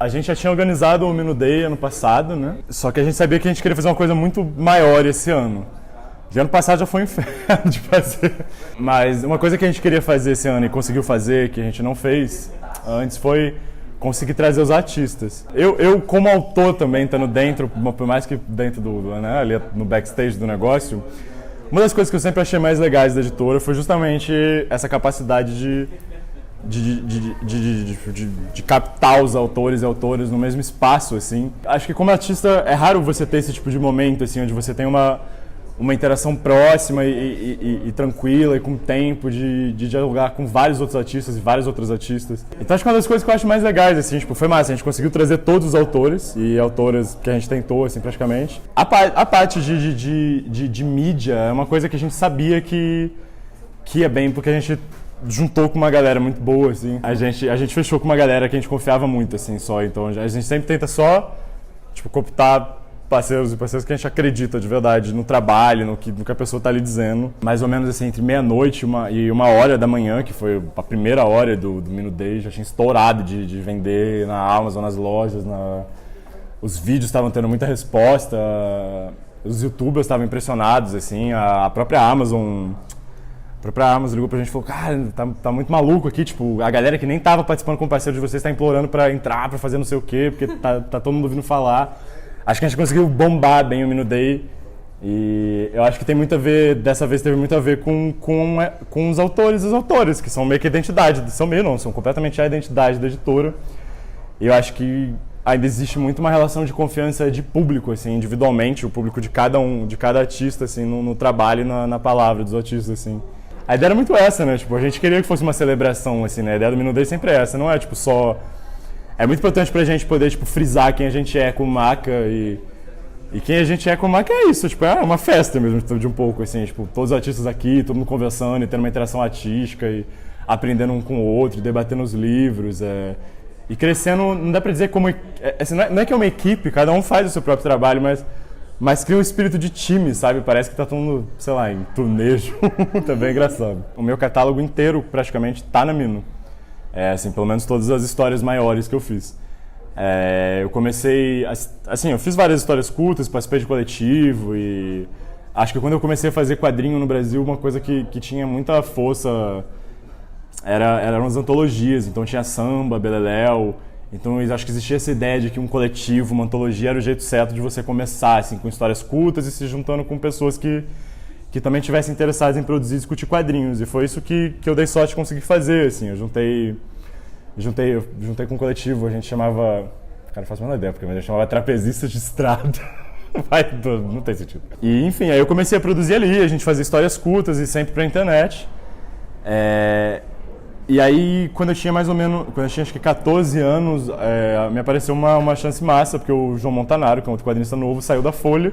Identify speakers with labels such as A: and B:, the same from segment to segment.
A: A gente já tinha organizado o Mino Day ano passado, né? Só que a gente sabia que a gente queria fazer uma coisa muito maior esse ano. De ano passado já foi um inferno de fazer. Mas uma coisa que a gente queria fazer esse ano e conseguiu fazer, que a gente não fez antes, foi conseguir trazer os artistas. Eu como autor também, estando dentro, por mais que dentro né, ali no backstage do negócio, uma das coisas que eu sempre achei mais legais da editora foi justamente essa capacidade de captar os autores e autoras no mesmo espaço, assim. Acho que como artista é raro você ter esse tipo de momento, assim, onde você tem uma interação próxima e tranquila e com tempo de dialogar com vários outros artistas e vários outros artistas. Então acho que uma das coisas que eu acho mais legais, assim, tipo, foi massa, a gente conseguiu trazer todos os autores e autoras que a gente tentou, assim, praticamente. A parte de mídia é uma coisa que a gente sabia que ia bem, porque a gente juntou com uma galera muito boa, assim. A gente fechou com uma galera que a gente confiava muito, assim, só. Então a gente sempre tenta só, tipo, cooptar parceiros e parceiras que a gente acredita de verdade no trabalho, no que a pessoa está ali dizendo. Mais ou menos assim, entre meia-noite e 1h da manhã, que foi a primeira hora do Mino Day, já tinha estourado de vender na Amazon, nas lojas, os vídeos estavam tendo muita resposta, os youtubers estavam impressionados, assim, a própria Amazon ligou pra gente e falou, cara, tá muito maluco aqui, tipo, a galera que nem tava participando como parceiro de vocês tá implorando pra entrar, pra fazer não sei o quê, porque tá todo mundo ouvindo falar. Acho que a gente conseguiu bombar bem o Mino Day e eu acho que tem muito a ver, dessa vez teve muito a ver com os autores e as autoras, que são meio que a identidade, são completamente a identidade da editora. E eu acho que ainda existe muito uma relação de confiança de público, assim, individualmente, o público de cada artista, assim, no trabalho e na palavra dos artistas, assim. A ideia era muito essa, né? Tipo, a gente queria que fosse uma celebração, assim, né? A ideia do Mino Day sempre é essa, não é, tipo, só... É muito importante pra gente poder, tipo, frisar quem a gente é como marca e quem a gente é como marca é isso, tipo, é uma festa mesmo, de um pouco, assim, tipo, todos os artistas aqui, todo mundo conversando e tendo uma interação artística e aprendendo um com o outro, debatendo os livros, e crescendo, não dá pra dizer como... Assim, não é que é uma equipe, cada um faz o seu próprio trabalho, mas cria um espírito de time, sabe? Parece que tá todo mundo, sei lá, em turnê junto, é bem engraçado. O meu catálogo inteiro, praticamente, tá na Mino. Assim, pelo menos todas as histórias maiores que eu fiz. Eu comecei, assim, eu fiz várias histórias curtas, participei de coletivo e acho que quando eu comecei a fazer quadrinho no Brasil, uma coisa que tinha muita força eram as antologias, então tinha samba, beleléu, então eu acho que existia essa ideia de que um coletivo, uma antologia era o jeito certo de você começar, assim, com histórias curtas e se juntando com pessoas que também tivessem interessadas em produzir e discutir quadrinhos. E foi isso que eu dei sorte de conseguir fazer, assim. Eu juntei com um coletivo, a gente chamava... Cara, não faço a menor ideia, porque a gente chamava Trapezistas de Estrada. Não tem sentido. E, enfim, aí eu comecei a produzir ali, a gente fazia histórias curtas e sempre pra internet. E aí, quando eu tinha acho que 14 anos, me apareceu uma chance massa, porque o João Montanaro, que é um outro quadrinista novo, saiu da Folha.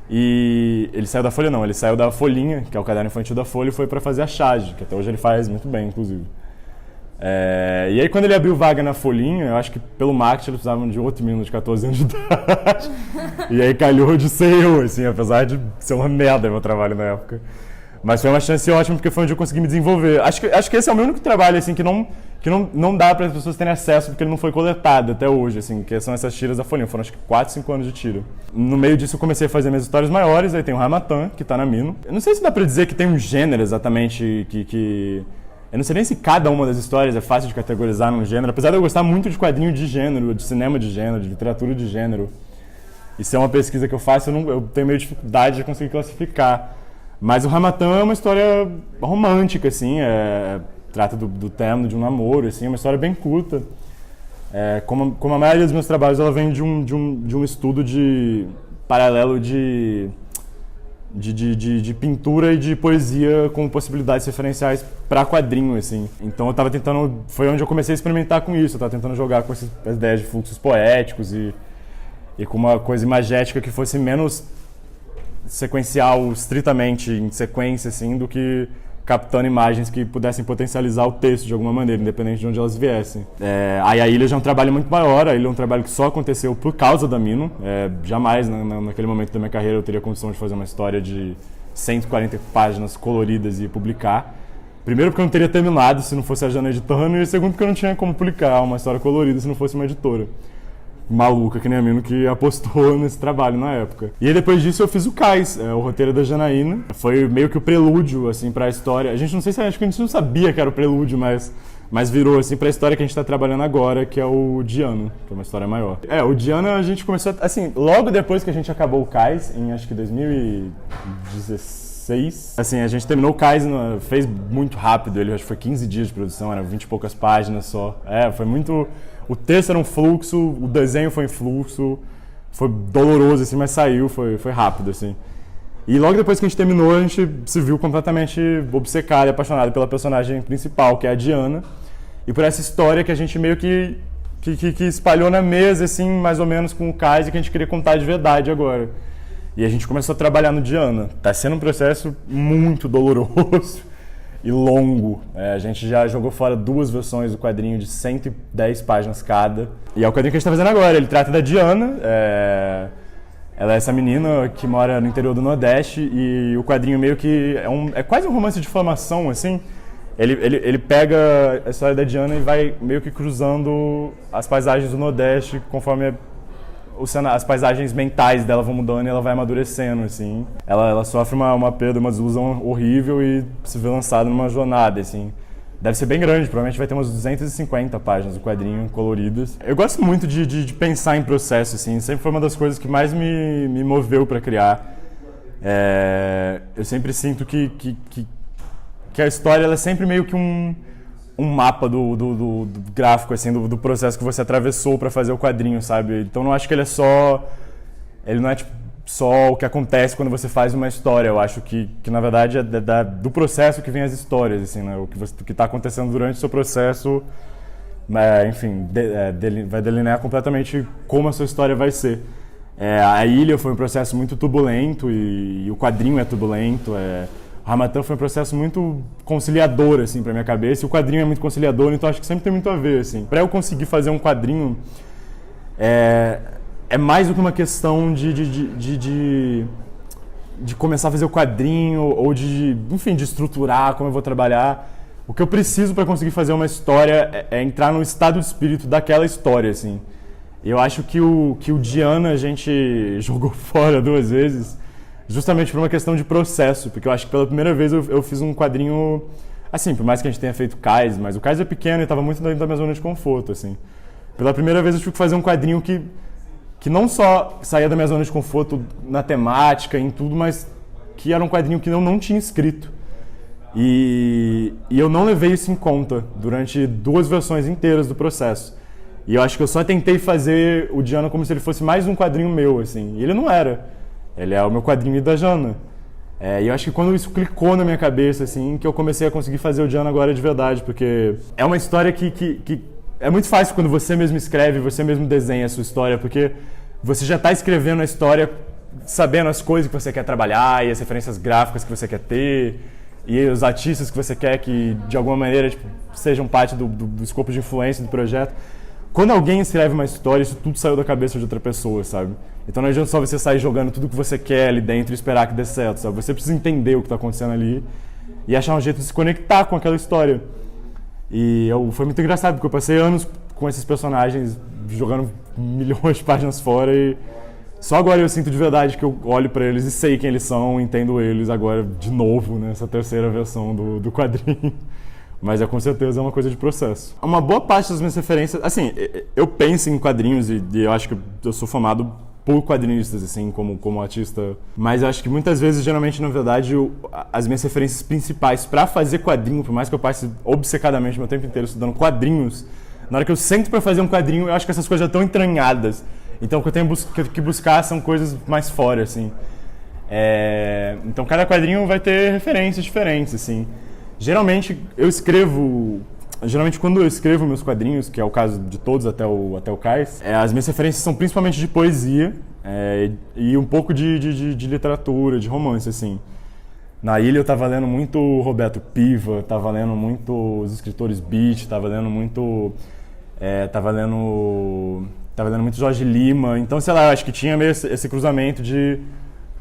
A: E ele saiu da Folha não, ele saiu da Folhinha, que é o caderno infantil da Folha, e foi pra fazer a Charge, que até hoje ele faz muito bem, inclusive. E aí quando ele abriu vaga na Folhinha, eu acho que pelo marketing eles precisavam de outro menino de 14 anos de idade. E aí calhou de ser eu, assim, apesar de ser uma merda meu trabalho na época. Mas foi uma chance ótima, porque foi onde eu consegui me desenvolver. Acho que esse é o meu único trabalho, assim, que não dá para as pessoas terem acesso, porque ele não foi coletado até hoje, assim, que são essas tiras da Folhinha. Foram acho que 4, 5 anos de tira. No meio disso eu comecei a fazer minhas histórias maiores, aí tem o Ramatan, que tá na Mino. Eu não sei se dá para dizer que tem um gênero exatamente Eu não sei nem se cada uma das histórias é fácil de categorizar num gênero, apesar de eu gostar muito de quadrinho de gênero, de cinema de gênero, de literatura de gênero. Isso é uma pesquisa que eu faço, eu tenho meio dificuldade de conseguir classificar. Mas o Ramatan é uma história romântica, assim, trata do término de um namoro, assim, é uma história bem curta. Como a maioria dos meus trabalhos, ela vem de um estudo paralelo de pintura e de poesia com possibilidades referenciais para quadrinho, assim. Então eu tava tentando, foi onde eu comecei a experimentar com isso, eu tava tentando jogar com essas ideias de fluxos poéticos e com uma coisa imagética que fosse menos sequencial, estritamente em sequência, assim, do que captando imagens que pudessem potencializar o texto de alguma maneira, independente de onde elas viessem. Aí a Ilha já é um trabalho muito maior, a Ilha é um trabalho que só aconteceu por causa da Mino. Jamais, naquele momento da minha carreira, eu teria condição de fazer uma história de 140 páginas coloridas e publicar. Primeiro porque eu não teria terminado se não fosse a Jana editando, e segundo porque eu não tinha como publicar uma história colorida se não fosse uma editora maluca, que nem a mina, que apostou nesse trabalho na época. E aí depois disso eu fiz o Cais, o roteiro da Janaína. Foi meio que o prelúdio, assim, pra história. A gente não sei se, acho que a gente não sabia que era o prelúdio, mas virou, assim, pra história que a gente tá trabalhando agora, que é o Diana, que é uma história maior. O Diana a gente começou, assim, logo depois que a gente acabou o Cais, em acho que 2016, assim, a gente terminou o Cais, fez muito rápido, ele acho que foi 15 dias de produção, eram 20 e poucas páginas só. Foi muito... O texto era um fluxo, o desenho foi em fluxo, foi doloroso, assim, mas saiu, foi rápido, assim. E logo depois que a gente terminou, a gente se viu completamente obcecado e apaixonado pela personagem principal, que é a Diana, e por essa história que a gente meio que espalhou na mesa, assim, mais ou menos com o Cais, e que a gente queria contar de verdade agora. E a gente começou a trabalhar no Diana. Tá sendo um processo muito doloroso e longo. A gente já jogou fora 2 versões do quadrinho de 110 páginas cada. E é o quadrinho que a gente tá fazendo agora. Ele trata da Diana. Ela é essa menina que mora no interior do Nordeste, e o quadrinho meio que é quase um romance de formação, assim. Ele pega a história da Diana e vai meio que cruzando as paisagens do Nordeste conforme as paisagens mentais dela vão mudando e ela vai amadurecendo, assim. Ela sofre uma perda, uma desilusão horrível e se vê lançada numa jornada, assim. Deve ser bem grande, provavelmente vai ter umas 250 páginas do quadrinho coloridas. Eu gosto muito de pensar em processo, assim, sempre foi uma das coisas que mais me moveu para criar. Eu sempre sinto que a história ela é sempre meio que um mapa do gráfico, assim, do processo que você atravessou para fazer o quadrinho, sabe? Então não acho que ele não é tipo, só o que acontece quando você faz uma história. Eu acho que na verdade é do processo que vem as histórias, assim, né? O que está acontecendo durante o seu processo, enfim, vai delinear completamente como a sua história vai ser. A Ilha foi um processo muito turbulento e o quadrinho é turbulento. O Ramatã foi um processo muito conciliador, assim, pra minha cabeça, e o quadrinho é muito conciliador, então acho que sempre tem muito a ver, assim. Pra eu conseguir fazer um quadrinho, é mais do que uma questão de começar a fazer o quadrinho, ou enfim, de estruturar como eu vou trabalhar. O que eu preciso para conseguir fazer uma história é entrar no estado de espírito daquela história, assim. Eu acho que o Diana a gente jogou fora 2 vezes, justamente por uma questão de processo, porque eu acho que pela primeira vez eu fiz um quadrinho, assim, por mais que a gente tenha feito Cais, mas o Cais é pequeno e estava muito dentro da minha zona de conforto, assim. Pela primeira vez eu tive que fazer um quadrinho que não só saía da minha zona de conforto na temática, em tudo, mas que era um quadrinho que eu não tinha escrito. E eu não levei isso em conta durante 2 versões inteiras do processo. E eu acho que eu só tentei fazer o Diana como se ele fosse mais um quadrinho meu, assim, e ele não era. Ele é o meu quadrinho da Jana. E eu acho que quando isso clicou na minha cabeça, assim, que eu comecei a conseguir fazer o Diana agora de verdade, porque é uma história que é muito fácil quando você mesmo escreve, você mesmo desenha a sua história, porque você já está escrevendo a história sabendo as coisas que você quer trabalhar e as referências gráficas que você quer ter e os artistas que você quer que, de alguma maneira, tipo, sejam parte do escopo de influência do projeto. Quando alguém escreve uma história, isso tudo saiu da cabeça de outra pessoa, sabe? Então não adianta só você sair jogando tudo que você quer ali dentro e esperar que dê certo, sabe? Você precisa entender o que está acontecendo ali e achar um jeito de se conectar com aquela história. E foi muito engraçado, porque eu passei anos com esses personagens jogando milhões de páginas fora e só agora eu sinto de verdade que eu olho pra eles e sei quem eles são, entendo eles agora de novo, nessa terceira versão do quadrinho. Mas com certeza é uma coisa de processo. Uma boa parte das minhas referências... Assim, eu penso em quadrinhos e eu acho que eu sou formado por quadrinistas, assim, como artista. Mas eu acho que muitas vezes, geralmente, na verdade, as minhas referências principais para fazer quadrinho, por mais que eu passe obcecadamente meu tempo inteiro estudando quadrinhos, na hora que eu sento para fazer um quadrinho, eu acho que essas coisas já estão entranhadas. Então o que eu tenho que buscar são coisas mais fora, assim. Então cada quadrinho vai ter referências diferentes, assim. Geralmente quando eu escrevo meus quadrinhos, que é o caso de todos até o Cais, as minhas referências são principalmente de poesia e um pouco de literatura, de romance, assim. Na Ilha eu tava lendo muito Roberto Piva, tava lendo muito os escritores beat, tava lendo muito muito Jorge Lima. Então, sei lá, eu acho que tinha meio esse cruzamento de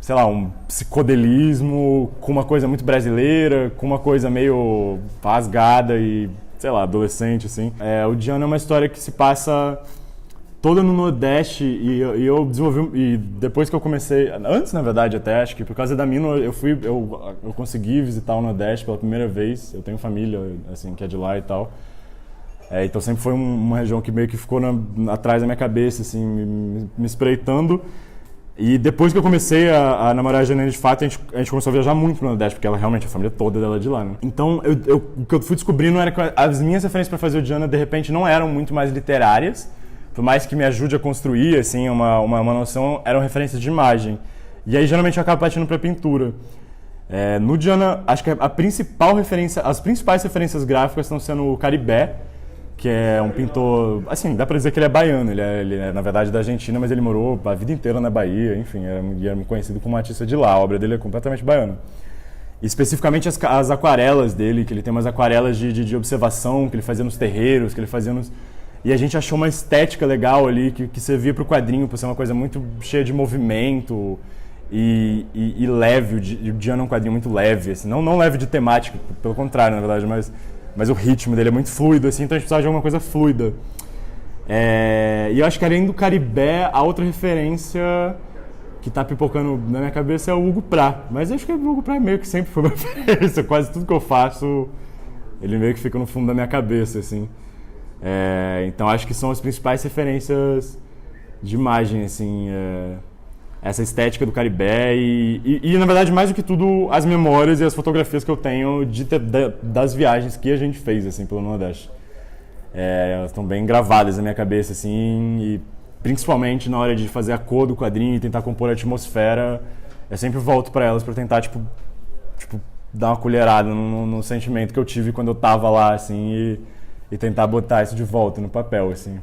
A: sei lá, um psicodelismo com uma coisa muito brasileira, com uma coisa meio rasgada e, sei lá, adolescente, assim. O Diana é uma história que se passa toda no Nordeste e eu desenvolvi, e depois que eu comecei, antes na verdade até, acho que por causa da Mino eu consegui visitar o Nordeste pela primeira vez. Eu tenho família, assim, que é de lá e tal. Então sempre foi uma região que meio que ficou atrás da minha cabeça, assim, me espreitando. E depois que eu comecei a namorar a Janaína de fato, a gente começou a viajar muito pro Nordeste, porque ela realmente, a família toda dela é de lá, né? Então o que eu fui descobrindo era que as minhas referências para fazer o Diana, de repente, não eram muito mais literárias, por mais que me ajude a construir, assim, uma noção, eram referências de imagem. E aí geralmente eu acabo partindo para pintura. No Diana, acho que as principais referências gráficas estão sendo o Caribé, que é um pintor, assim, dá pra dizer que ele é baiano, ele é na verdade da Argentina, mas ele morou a vida inteira na Bahia, enfim, era conhecido como artista de lá, a obra dele é completamente baiana. E especificamente as aquarelas dele, que ele tem umas aquarelas de observação que ele fazia nos terreiros, que ele fazia nos... E a gente achou uma estética legal ali, que servia pro quadrinho, por ser uma coisa muito cheia de movimento e leve. O Diana é um quadrinho muito leve, assim, não leve de temática, pelo contrário, na verdade, mas o ritmo dele é muito fluido, assim, então a gente precisava de alguma coisa fluida. E eu acho que além do Caribé, a outra referência que tá pipocando na minha cabeça é o Hugo Pratt. Mas eu acho que o Hugo Pratt meio que sempre foi uma referência, quase tudo que eu faço, ele meio que fica no fundo da minha cabeça, assim. Então acho que são as principais referências de imagem, assim, essa estética do Caribé e na verdade, mais do que tudo, as memórias e as fotografias que eu tenho das viagens que a gente fez, assim, pelo Nordeste. Elas estão bem gravadas na minha cabeça, assim, e principalmente na hora de fazer a cor do quadrinho e tentar compor a atmosfera, eu sempre volto para elas para tentar, tipo, dar uma colherada no sentimento que eu tive quando eu tava lá, assim, e tentar botar isso de volta no papel, assim.